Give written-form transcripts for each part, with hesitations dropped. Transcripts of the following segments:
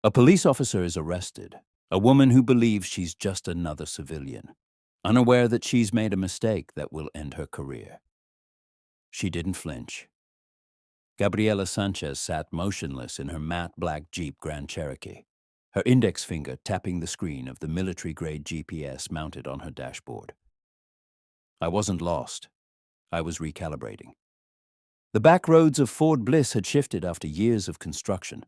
A police officer is arrested, a woman who believes she's just another civilian, unaware that she's made a mistake that will end her career. She didn't flinch. Gabriela Sánchez sat motionless in her matte black Jeep Grand Cherokee, her index finger tapping the screen of the military-grade GPS mounted on her dashboard. I wasn't lost. I was recalibrating. The back roads of Fort Bliss had shifted after years of construction,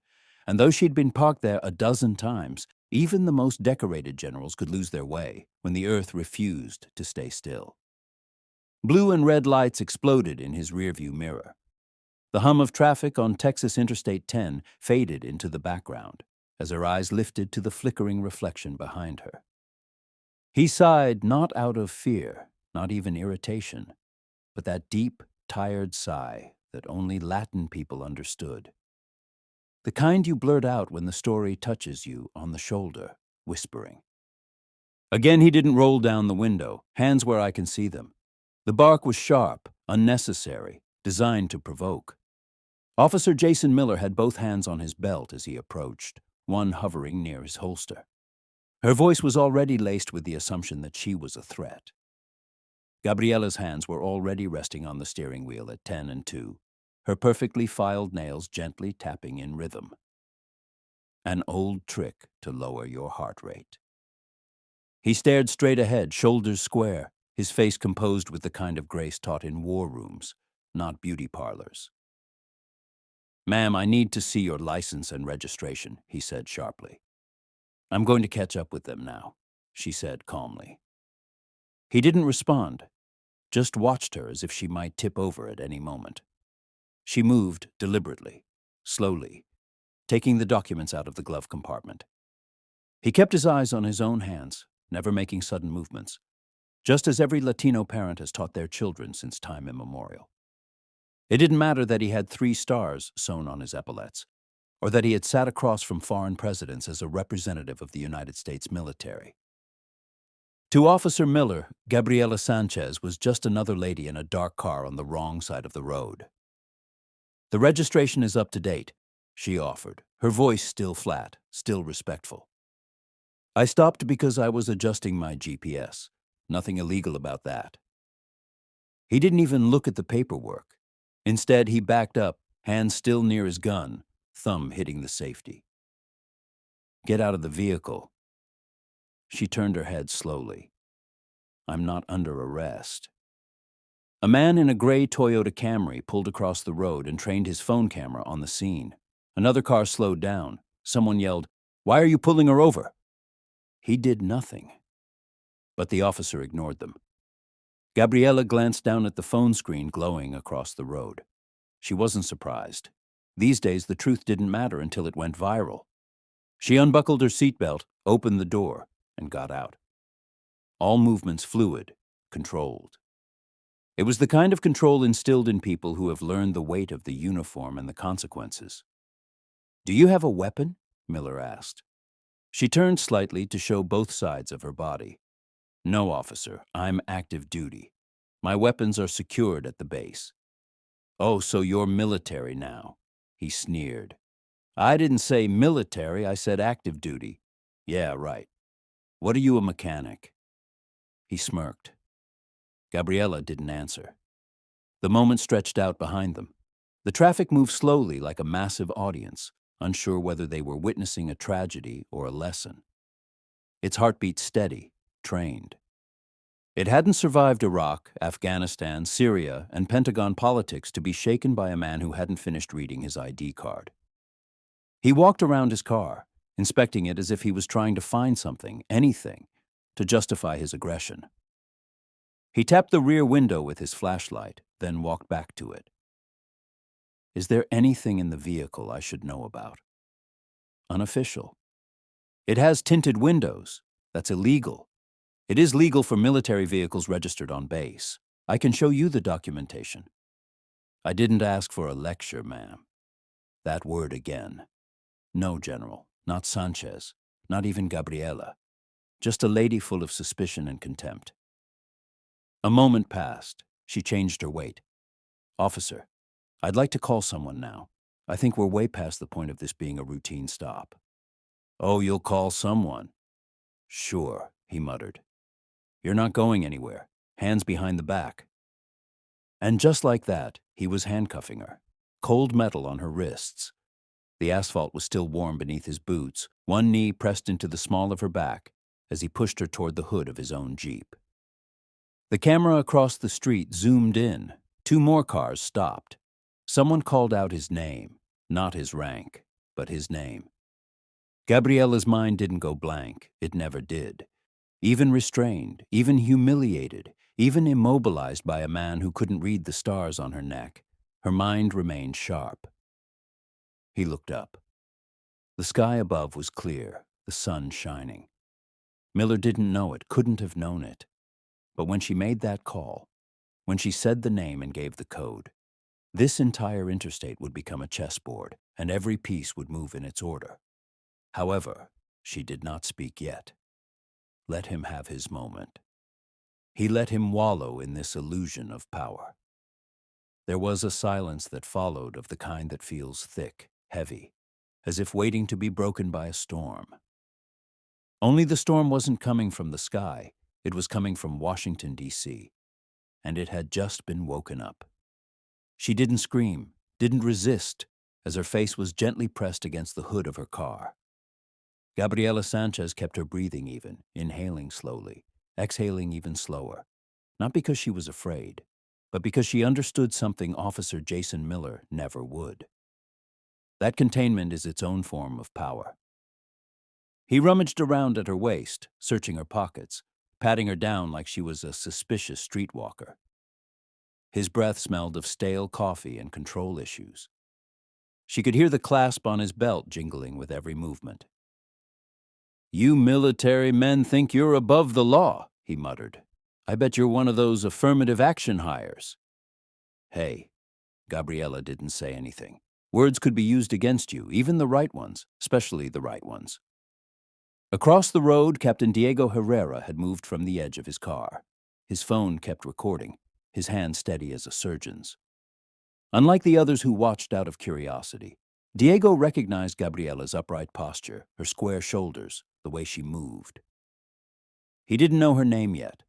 and though she'd been parked there a dozen times, even the most decorated generals could lose their way when the earth refused to stay still. Blue and red lights exploded in his rearview mirror. The hum of traffic on Texas Interstate 10 faded into the background as her eyes lifted to the flickering reflection behind her. He sighed, not out of fear, not even irritation, but that deep, tired sigh that only Latin people understood. The kind you blurt out when the story touches you on the shoulder, whispering. Again, he didn't roll down the window, hands where I can see them. The bark was sharp, unnecessary, designed to provoke. Officer Jason Miller had both hands on his belt as he approached, one hovering near his holster. Her voice was already laced with the assumption that she was a threat. Gabriela's hands were already resting on the steering wheel at 10 and 2, her perfectly filed nails gently tapping in rhythm. An old trick to lower your heart rate. He stared straight ahead, shoulders square, his face composed with the kind of grace taught in war rooms, not beauty parlors. "Ma'am, I need to see your license and registration," he said sharply. "I'm going to catch up with them now," she said calmly. He didn't respond, just watched her as if she might tip over at any moment. She moved deliberately, slowly, taking the documents out of the glove compartment. He kept his eyes on his own hands, never making sudden movements, just as every Latino parent has taught their children since time immemorial. It didn't matter that he had 3 stars sewn on his epaulets, or that he had sat across from foreign presidents as a representative of the United States military. To Officer Miller, Gabriela Sánchez was just another lady in a dark car on the wrong side of the road. "The registration is up to date," she offered, her voice still flat, still respectful. "I stopped because I was adjusting my GPS. Nothing illegal about that." He didn't even look at the paperwork. Instead, he backed up, hands still near his gun, thumb hitting the safety. "Get out of the vehicle." She turned her head slowly. "I'm not under arrest." A man in a gray Toyota Camry pulled across the road and trained his phone camera on the scene. Another car slowed down. Someone yelled, "Why are you pulling her over?" He did nothing. But the officer ignored them. Gabriela glanced down at the phone screen glowing across the road. She wasn't surprised. These days, the truth didn't matter until it went viral. She unbuckled her seatbelt, opened the door, and got out. All movements fluid, controlled. It was the kind of control instilled in people who have learned the weight of the uniform and the consequences. "Do you have a weapon?" Miller asked. She turned slightly to show both sides of her body. "No, officer, I'm active duty. My weapons are secured at the base." "Oh, so you're military now," he sneered. "I didn't say military, I said active duty." "Yeah, right. What are you, a mechanic?" He smirked. Gabriela didn't answer. The moment stretched out behind them. The traffic moved slowly like a massive audience, unsure whether they were witnessing a tragedy or a lesson. Its heartbeat steady, trained. It hadn't survived Iraq, Afghanistan, Syria, and Pentagon politics to be shaken by a man who hadn't finished reading his ID card. He walked around his car, inspecting it as if he was trying to find something, anything, to justify his aggression. He tapped the rear window with his flashlight, then walked back to it. "Is there anything in the vehicle I should know about?" "Unofficial." "It has tinted windows. That's illegal." "It is legal for military vehicles registered on base. I can show you the documentation." "I didn't ask for a lecture, ma'am." That word again. "No, General, not Sanchez, not even Gabriela. Just a lady full of suspicion and contempt." A moment passed. She changed her weight. "Officer, I'd like to call someone now. I think we're way past the point of this being a routine stop." Oh, you'll call someone. Sure, he muttered. You're not going anywhere. Hands behind the back. And just like that, he was handcuffing her. Cold metal on her wrists. The asphalt was still warm beneath his boots, one knee pressed into the small of her back as he pushed her toward the hood of his own Jeep. The camera across the street zoomed in. 2 more cars stopped. Someone called out his name, not his rank, but his name. Gabriela's mind didn't go blank. It never did. Even restrained, even humiliated, even immobilized by a man who couldn't read the stars on her neck, her mind remained sharp. He looked up. The sky above was clear, the sun shining. Miller didn't know it, couldn't have known it. But when she made that call, when she said the name and gave the code, this entire interstate would become a chessboard, and every piece would move in its order. However, she did not speak yet. Let him have his moment. He let him wallow in this illusion of power. There was a silence that followed, of the kind that feels thick, heavy, as if waiting to be broken by a storm. Only the storm wasn't coming from the sky. It was coming from Washington, D.C., and it had just been woken up. She didn't scream, didn't resist, as her face was gently pressed against the hood of her car. Gabriela Sánchez kept her breathing even, inhaling slowly, exhaling even slower, not because she was afraid, but because she understood something Officer Jason Miller never would. That containment is its own form of power. He rummaged around at her waist, searching her pockets, patting her down like she was a suspicious streetwalker. His breath smelled of stale coffee and control issues. She could hear the clasp on his belt jingling with every movement. "You military men think you're above the law," he muttered. "I bet you're one of those affirmative action hires." "Hey," Gabriela didn't say anything. Words could be used against you, even the right ones, especially the right ones. Across the road, Captain Diego Herrera had moved from the edge of his car. His phone kept recording, his hand steady as a surgeon's. Unlike the others who watched out of curiosity, Diego recognized Gabriela's upright posture, her square shoulders, the way she moved. He didn't know her name yet,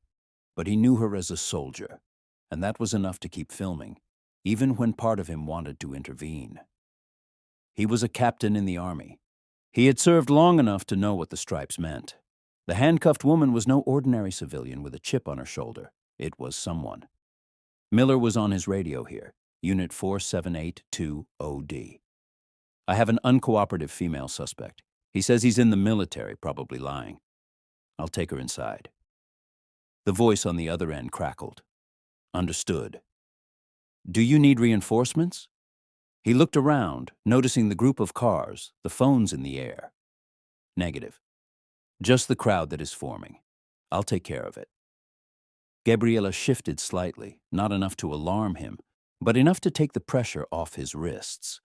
but he knew her as a soldier, and that was enough to keep filming, even when part of him wanted to intervene. He was a captain in the army. He had served long enough to know what the stripes meant. The handcuffed woman was no ordinary civilian with a chip on her shoulder. It was someone. Miller was on his radio here, Unit 4782OD. "I have an uncooperative female suspect. He says he's in the military, probably lying. I'll take her inside." The voice on the other end crackled. "Understood. Do you need reinforcements?" He looked around, noticing the group of cars, the phones in the air. "Negative. Just the crowd that is forming. I'll take care of it." Gabriela shifted slightly, not enough to alarm him, but enough to take the pressure off his wrists.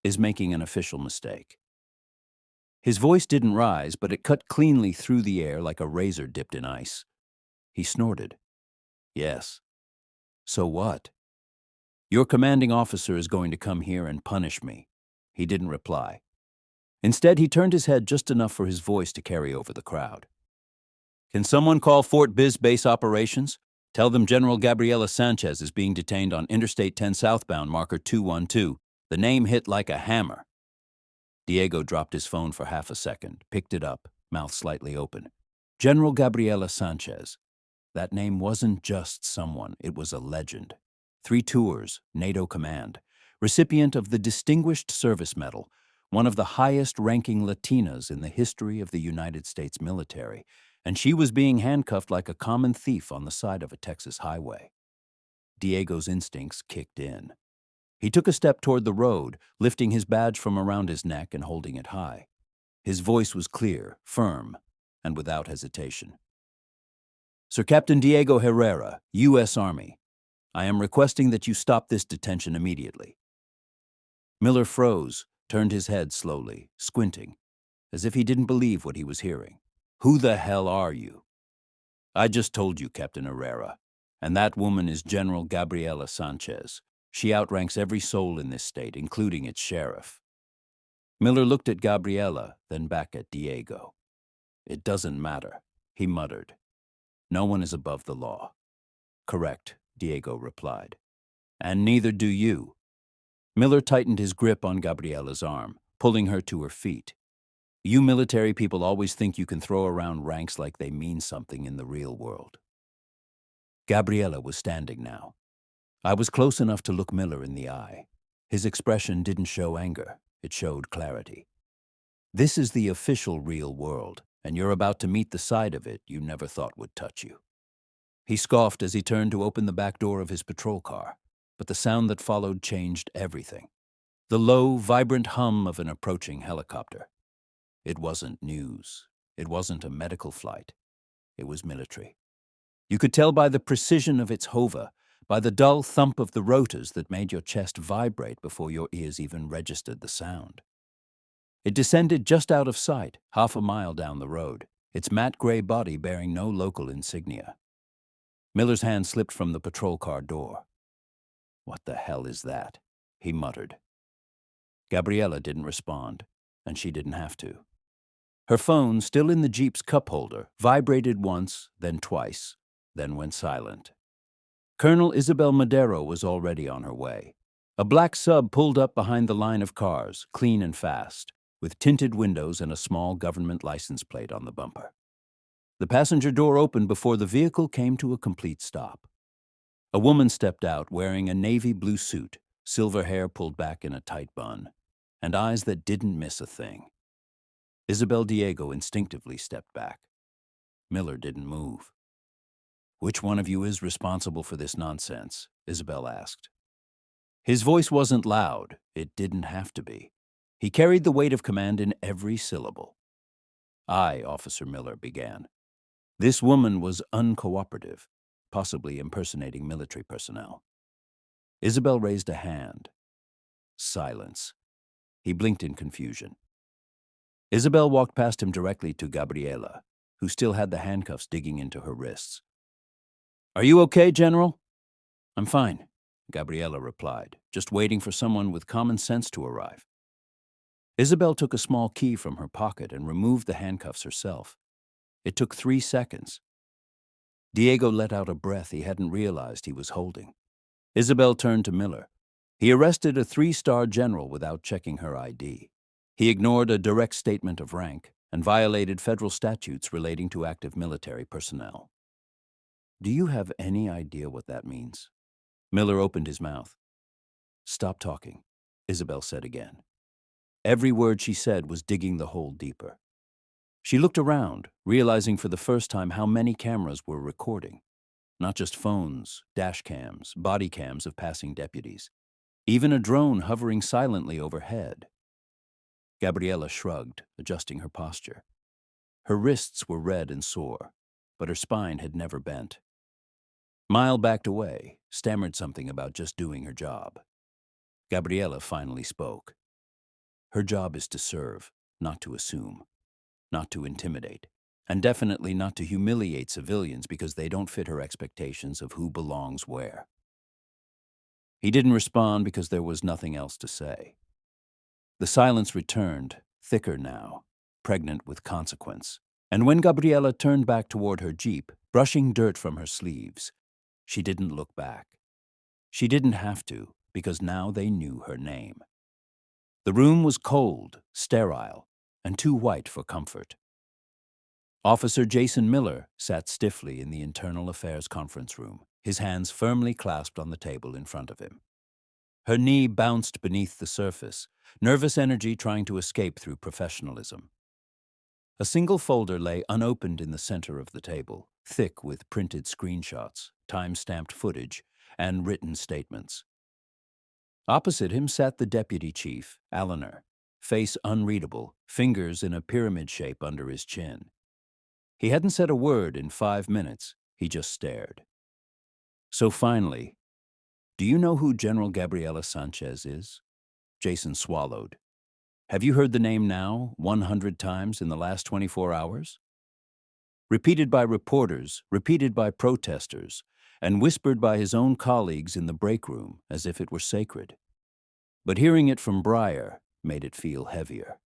"Is making an official mistake." His voice didn't rise, but it cut cleanly through the air like a razor dipped in ice. He snorted. "Yes. So what?" "Your commanding officer is going to come here and punish me." He didn't reply. Instead, he turned his head just enough for his voice to carry over the crowd. "Can someone call Fort Biz Base Operations? Tell them General Gabriela Sánchez is being detained on Interstate 10 southbound, marker 212. The name hit like a hammer." Diego dropped his phone for half a second, picked it up, mouth slightly open. General Gabriela Sánchez. That name wasn't just someone, it was a legend. 3 tours, NATO command, recipient of the Distinguished Service Medal, one of the highest-ranking Latinas in the history of the United States military, and she was being handcuffed like a common thief on the side of a Texas highway. Diego's instincts kicked in. He took a step toward the road, lifting his badge from around his neck and holding it high. His voice was clear, firm, and without hesitation. "Sir Captain Diego Herrera, U.S. Army. I am requesting that you stop this detention immediately." Miller froze, turned his head slowly, squinting, as if he didn't believe what he was hearing. "Who the hell are you?" "I just told you, Captain Herrera. And that woman is General Gabriela Sánchez. She outranks every soul in this state, including its sheriff." Miller looked at Gabriela, then back at Diego. "It doesn't matter," he muttered. "No one is above the law." "Correct," Diego replied. "And neither do you." Miller tightened his grip on Gabriela's arm, pulling her to her feet. "You military people always think you can throw around ranks like they mean something in the real world." Gabriela was standing now. I was close enough to look Miller in the eye. His expression didn't show anger, it showed clarity. "This is the official real world, and you're about to meet the side of it you never thought would touch you." He scoffed as he turned to open the back door of his patrol car, but the sound that followed changed everything. The low, vibrant hum of an approaching helicopter. It wasn't news. It wasn't a medical flight. It was military. You could tell by the precision of its hover, by the dull thump of the rotors that made your chest vibrate before your ears even registered the sound. It descended just out of sight, half a mile down the road, its matte gray body bearing no local insignia. Miller's hand slipped from the patrol car door. "What the hell is that?" he muttered. Gabriela didn't respond, and she didn't have to. Her phone, still in the Jeep's cup holder, vibrated once, then twice, then went silent. Colonel Isabel Madero was already on her way. A black sub pulled up behind the line of cars, clean and fast, with tinted windows and a small government license plate on the bumper. The passenger door opened before the vehicle came to a complete stop. A woman stepped out wearing a navy blue suit, silver hair pulled back in a tight bun, and eyes that didn't miss a thing. Isabel Diego instinctively stepped back. Miller didn't move. "Which one of you is responsible for this nonsense?" Isabel asked. His voice wasn't loud. It didn't have to be. He carried the weight of command in every syllable. "I," Officer Miller began. This woman was uncooperative, possibly impersonating military personnel. Isabel raised a hand. Silence. He blinked in confusion. Isabel walked past him directly to Gabriela, who still had the handcuffs digging into her wrists. "Are you okay, General?" "I'm fine," Gabriela replied, just waiting for someone with common sense to arrive. Isabel took a small key from her pocket and removed the handcuffs herself. It took 3 seconds. Diego let out a breath he hadn't realized he was holding. Isabel turned to Miller. He arrested a 3-star general without checking her ID. He ignored a direct statement of rank and violated federal statutes relating to active military personnel. "Do you have any idea what that means?" Miller opened his mouth. "Stop talking," Isabel said again. Every word she said was digging the hole deeper. She looked around, realizing for the first time how many cameras were recording. Not just phones, dash cams, body cams of passing deputies. Even a drone hovering silently overhead. Gabriela shrugged, adjusting her posture. Her wrists were red and sore, but her spine had never bent. Mile backed away, stammered something about just doing her job. Gabriela finally spoke. Her job is to serve, not to assume, not to intimidate, and definitely not to humiliate civilians because they don't fit her expectations of who belongs where. He didn't respond because there was nothing else to say. The silence returned, thicker now, pregnant with consequence. And when Gabriela turned back toward her Jeep, brushing dirt from her sleeves, she didn't look back. She didn't have to, because now they knew her name. The room was cold, sterile, and too white for comfort. Officer Jason Miller sat stiffly in the Internal Affairs conference room, his hands firmly clasped on the table in front of him. Her knee bounced beneath the surface, nervous energy trying to escape through professionalism. A single folder lay unopened in the center of the table, thick with printed screenshots, time-stamped footage, and written statements. Opposite him sat the deputy chief, Allener, face unreadable, fingers in a pyramid shape under his chin. He hadn't said a word in 5 minutes, he just stared. So finally, "Do you know who General Gabriela Sánchez is?" Jason swallowed. "Have you heard the name now 100 times in the last 24 hours? Repeated by reporters, repeated by protesters, and whispered by his own colleagues in the break room as if it were sacred. But hearing it from Breyer made it feel heavier.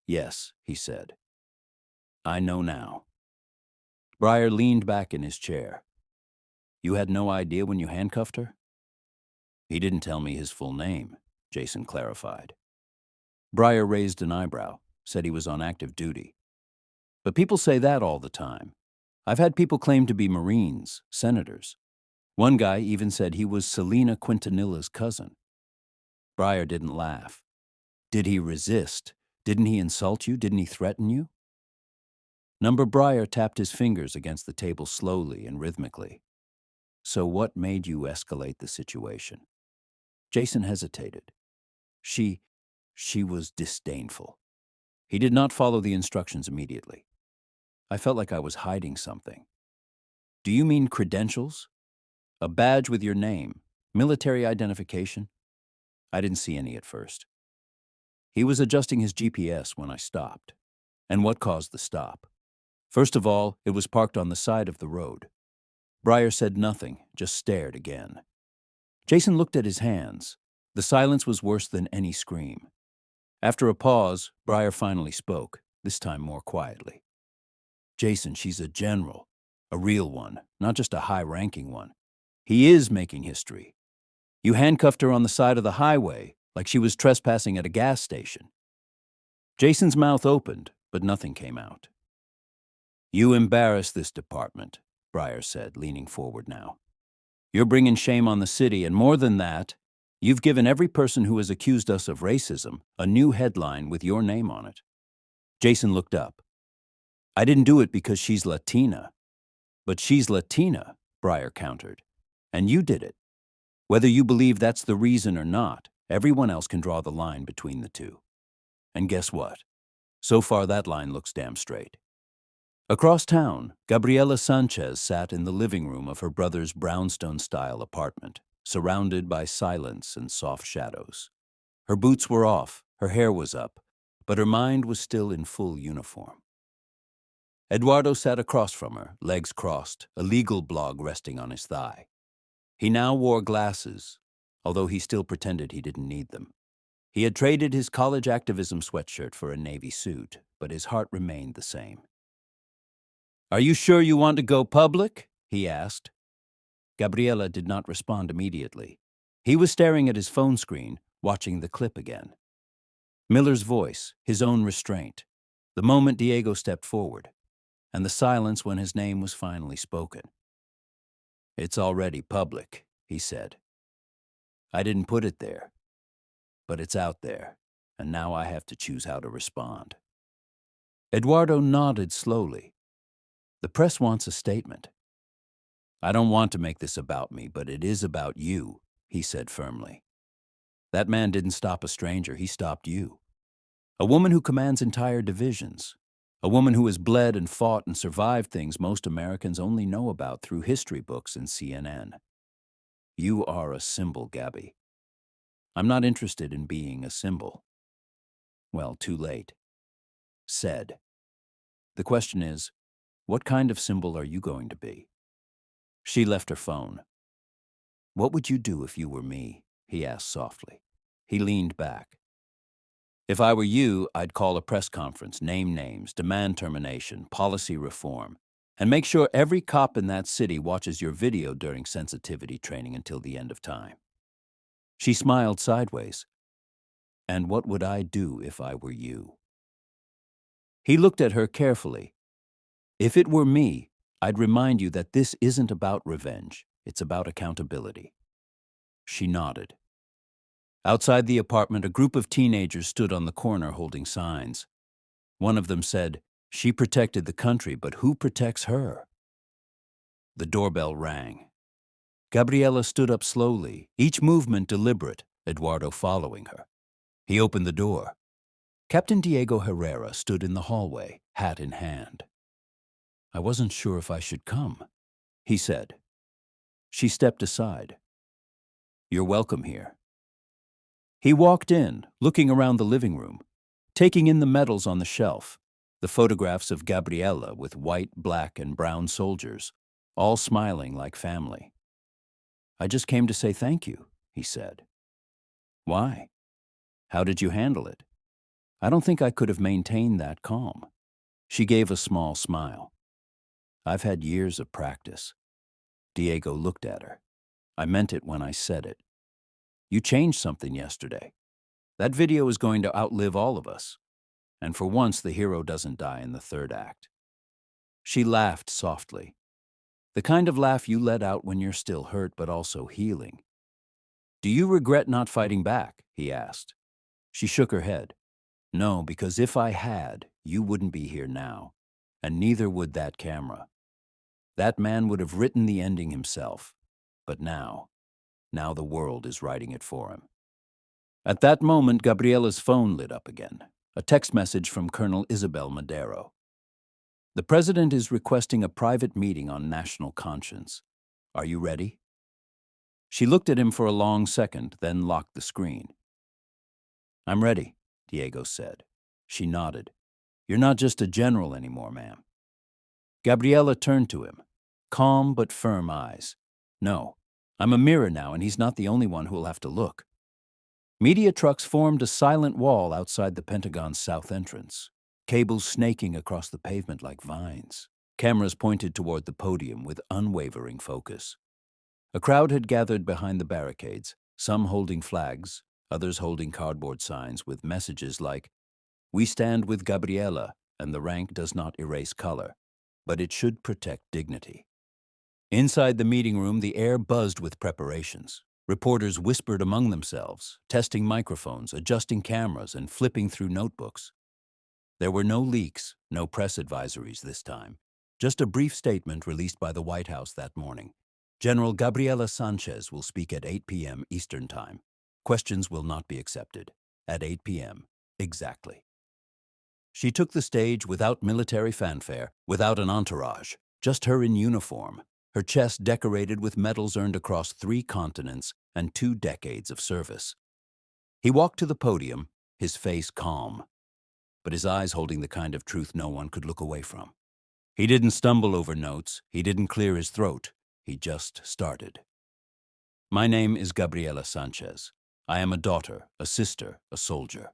"Yes," he said. "I know now." Breyer leaned back in his chair. "You had no idea when you handcuffed her?" "He didn't tell me his full name," Jason clarified. Breyer raised an eyebrow, said he was on active duty. "But people say that all the time. I've had people claim to be Marines, senators. One guy even said he was Selena Quintanilla's cousin." Breyer didn't laugh. "Did he resist? Didn't he insult you? Didn't he threaten you?" Number Breyer tapped his fingers against the table slowly and rhythmically. "So what made you escalate the situation?" Jason hesitated. She was disdainful. He did not follow the instructions immediately. "I felt like I was hiding something." "Do you mean credentials? A badge with your name? Military identification?" "I didn't see any at first." "He was adjusting his GPS when I stopped." "And what caused the stop?" "First of all, it was parked on the side of the road." Breyer said nothing, just stared again. Jason looked at his hands. The silence was worse than any scream. After a pause, Breyer finally spoke, this time more quietly. "Jason, she's a general, a real one, not just a high-ranking one. He is making history. You handcuffed her on the side of the highway, like she was trespassing at a gas station." Jason's mouth opened, but nothing came out. "You embarrass this department," Breyer said, leaning forward now. "You're bringing shame on the city, and more than that, you've given every person who has accused us of racism a new headline with your name on it." Jason looked up. "I didn't do it because she's Latina." "But she's Latina," Breyer countered. "And you did it. Whether you believe that's the reason or not, everyone else can draw the line between the two. And guess what? So far that line looks damn straight." Across town, Gabriela Sánchez sat in the living room of her brother's brownstone-style apartment, surrounded by silence and soft shadows. Her boots were off, her hair was up, but her mind was still in full uniform. Eduardo sat across from her, legs crossed, a legal blog resting on his thigh. He now wore glasses, although he still pretended he didn't need them. He had traded his college activism sweatshirt for a navy suit, but his heart remained the same. "Are you sure you want to go public?" he asked. Gabriela did not respond immediately. He was staring at his phone screen, watching the clip again. Miller's voice, his own restraint, the moment Diego stepped forward, and the silence when his name was finally spoken. "It's already public," he said. "I didn't put it there, but it's out there, and now I have to choose how to respond." Eduardo nodded slowly. "The press wants a statement." "I don't want to make this about me, but it is about you," he said firmly. "That man didn't stop a stranger, he stopped you. A woman who commands entire divisions. A woman who has bled and fought and survived things most Americans only know about through history books and CNN. You are a symbol, Gabby. I'm not interested in being a symbol." "Well, too late." Said. "The question is, what kind of symbol are you going to be?" She left her phone. "What would you do if you were me?" he asked softly. He leaned back. "If I were you, I'd call a press conference, name names, demand termination, policy reform, and make sure every cop in that city watches your video during sensitivity training until the end of time." She smiled sideways. "And what would I do if I were you?" He looked at her carefully. "If it were me, I'd remind you that this isn't about revenge. It's about accountability." She nodded. Outside the apartment, a group of teenagers stood on the corner holding signs. One of them said, "She protected the country, but who protects her?" The doorbell rang. Gabriela stood up slowly, each movement deliberate, Eduardo following her. He opened the door. Captain Diego Herrera stood in the hallway, hat in hand. "I wasn't sure if I should come," he said. She stepped aside. "You're welcome here." He walked in, looking around the living room, taking in the medals on the shelf, the photographs of Gabriela with white, black, and brown soldiers, all smiling like family. "I just came to say thank you," he said. "Why?" How did you handle it? I don't think I could have maintained that calm. She gave a small smile. I've had years of practice. Diego looked at her. I meant it when I said it. You changed something yesterday. That video is going to outlive all of us. And for once, the hero doesn't die in the third act. She laughed softly. The kind of laugh you let out when you're still hurt but also healing. Do you regret not fighting back? He asked. She shook her head. No, because if I had, you wouldn't be here now. And neither would that camera. That man would have written the ending himself. But now the world is writing it for him. At that moment, Gabriela's phone lit up again. A text message from Colonel Isabel Madero. The president is requesting a private meeting on national conscience. Are you ready? She looked at him for a long second, then locked the screen. I'm ready, Diego said. She nodded. You're not just a general anymore, ma'am. Gabriela turned to him, calm but firm eyes. No, I'm a mirror now, and he's not the only one who'll have to look. Media trucks formed a silent wall outside the Pentagon's south entrance, cables snaking across the pavement like vines. Cameras pointed toward the podium with unwavering focus. A crowd had gathered behind the barricades, some holding flags, others holding cardboard signs with messages like, "We stand with Gabriela, and the rank does not erase color, but it should protect dignity." Inside the meeting room, the air buzzed with preparations. Reporters whispered among themselves, testing microphones, adjusting cameras, and flipping through notebooks. There were no leaks, no press advisories this time, just a brief statement released by the White House that morning. General Gabriela Sánchez will speak at 8 p.m. Eastern Time. Questions will not be accepted. At 8 p.m. exactly. She took the stage without military fanfare, without an entourage, just her in uniform, her chest decorated with medals earned across 3 continents and 2 decades of service. He walked to the podium, his face calm, but his eyes holding the kind of truth no one could look away from. He didn't stumble over notes, he didn't clear his throat, he just started. My name is Gabriela Sánchez. I am a daughter, a sister, a soldier.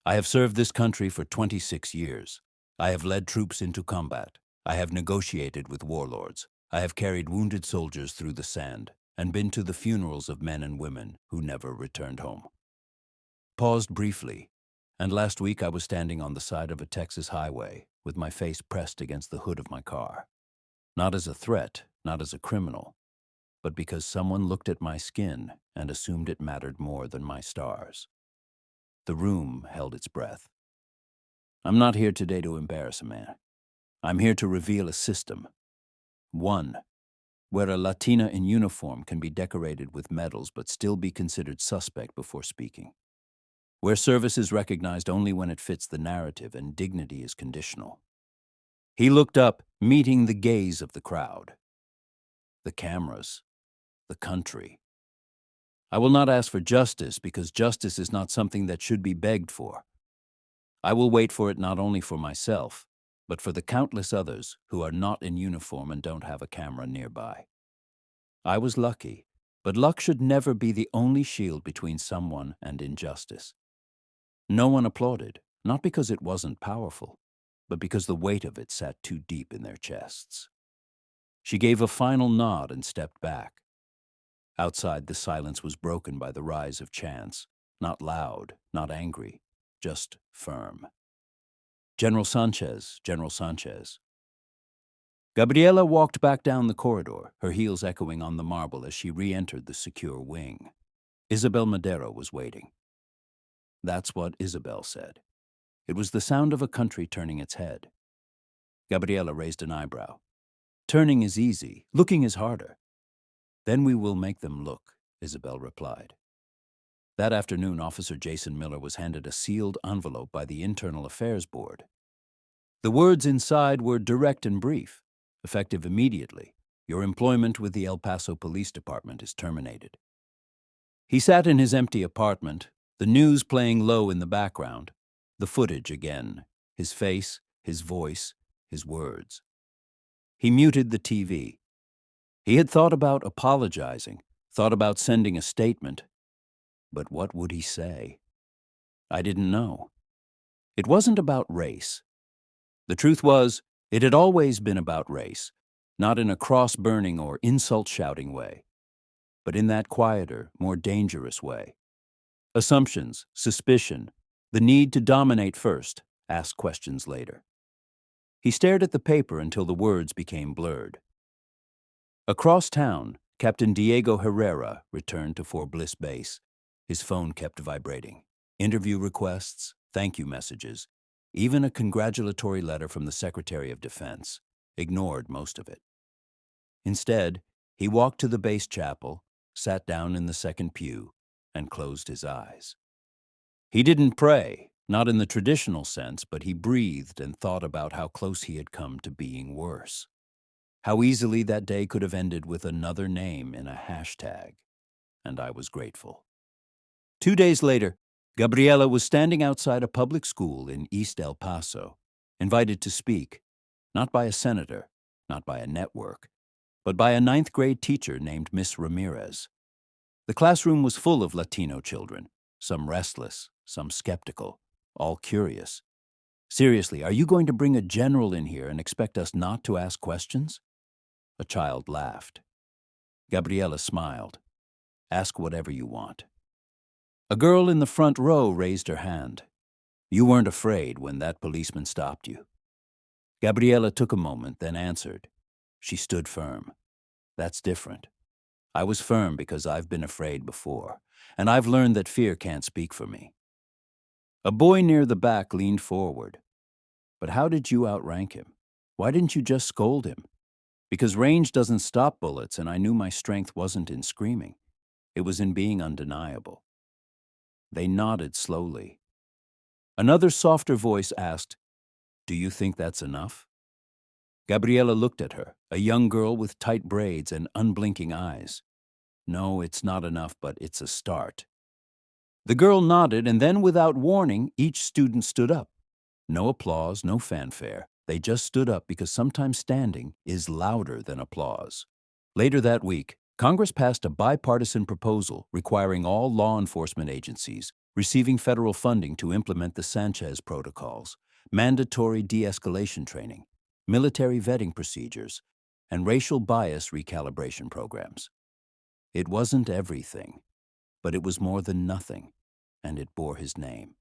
I have served this country for 26 years. I have led troops into combat. I have negotiated with warlords. I have carried wounded soldiers through the sand and been to the funerals of men and women who never returned home. Paused briefly, and last week I was standing on the side of a Texas highway with my face pressed against the hood of my car. Not as a threat, not as a criminal, but because someone looked at my skin and assumed it mattered more than my stars. The room held its breath. I'm not here today to embarrass a man. I'm here to reveal a system. One, where a Latina in uniform can be decorated with medals but still be considered suspect before speaking. Where service is recognized only when it fits the narrative and dignity is conditional. He looked up, meeting the gaze of the crowd. The cameras. The country. I will not ask for justice because justice is not something that should be begged for. I will wait for it not only for myself, but for the countless others who are not in uniform and don't have a camera nearby. I was lucky, but luck should never be the only shield between someone and injustice. No one applauded, not because it wasn't powerful, but because the weight of it sat too deep in their chests. She gave a final nod and stepped back. Outside, the silence was broken by the rise of chants, not loud, not angry, just firm. General Sanchez, General Sanchez. Gabriela walked back down the corridor, her heels echoing on the marble as she re-entered the secure wing. Isabel Madero was waiting. That's what Isabel said. It was the sound of a country turning its head. Gabriela raised an eyebrow. Turning is easy, looking is harder. Then we will make them look, Isabel replied. That afternoon, Officer Jason Miller was handed a sealed envelope by the Internal Affairs Board. The words inside were direct and brief, effective immediately. Your employment with the El Paso Police Department is terminated. He sat in his empty apartment, the news playing low in the background, the footage again, his face, his voice, his words. He muted the TV. He had thought about apologizing, thought about sending a statement. But what would he say? I didn't know. It wasn't about race. The truth was, it had always been about race, not in a cross-burning or insult-shouting way, but in that quieter, more dangerous way. Assumptions, suspicion, the need to dominate first, ask questions later. He stared at the paper until the words became blurred. Across town, Captain Diego Herrera returned to Fort Bliss Base. His phone kept vibrating. Interview requests, thank you messages, even a congratulatory letter from the Secretary of Defense. Ignored most of it. Instead, he walked to the base chapel, sat down in the second pew, and closed his eyes. He didn't pray, not in the traditional sense, but he breathed and thought about how close he had come to being worse. How easily that day could have ended with another name in a hashtag. And I was grateful. 2 days later, Gabriela was standing outside a public school in East El Paso, invited to speak, not by a senator, not by a network, but by a 9th grade teacher named Miss Ramirez. The classroom was full of Latino children, some restless, some skeptical, all curious. Seriously, are you going to bring a general in here and expect us not to ask questions? A child laughed. Gabriela smiled. Ask whatever you want. A girl in the front row raised her hand. You weren't afraid when that policeman stopped you. Gabriela took a moment, then answered. She stood firm. That's different. I was firm because I've been afraid before, and I've learned that fear can't speak for me. A boy near the back leaned forward. But how did you outrank him? Why didn't you just scold him? Because range doesn't stop bullets, and I knew my strength wasn't in screaming. It was in being undeniable. They nodded slowly. Another softer voice asked, Do you think that's enough? Gabriela looked at her, a young girl with tight braids and unblinking eyes. No, it's not enough, but it's a start. The girl nodded, and then without warning, each student stood up. No applause, no fanfare. They just stood up because sometimes standing is louder than applause. Later that week, Congress passed a bipartisan proposal requiring all law enforcement agencies receiving federal funding to implement the Sanchez Protocols, mandatory de-escalation training, military vetting procedures, and racial bias recalibration programs. It wasn't everything, but it was more than nothing, and it bore his name.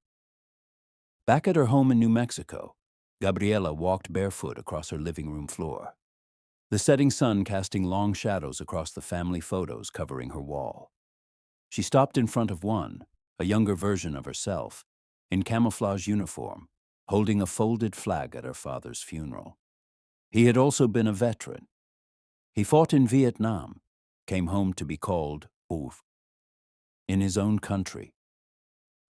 Back at her home in New Mexico, Gabriela walked barefoot across her living room floor, the setting sun casting long shadows across the family photos covering her wall. She stopped in front of one, a younger version of herself, in camouflage uniform, holding a folded flag at her father's funeral. He had also been a veteran. He fought in Vietnam, came home to be called Ouf, in his own country.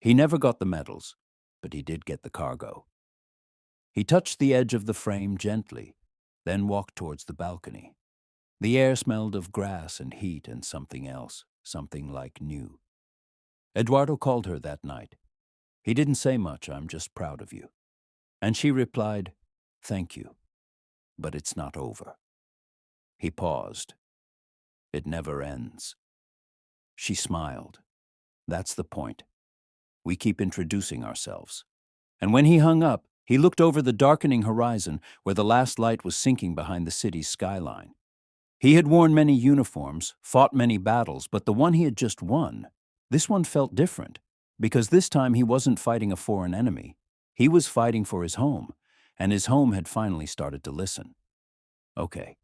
He never got the medals, but he did get the cargo. He touched the edge of the frame gently, then walked towards the balcony. The air smelled of grass and heat and something else, something like new. Eduardo called her that night. He didn't say much, I'm just proud of you. And she replied, thank you, but it's not over. He paused. It never ends. She smiled. That's the point. We keep introducing ourselves. And when he hung up, he looked over the darkening horizon where the last light was sinking behind the city's skyline. He had worn many uniforms, fought many battles, but the one he had just won, this one felt different, because this time he wasn't fighting a foreign enemy. He was fighting for his home, and his home had finally started to listen. Okay,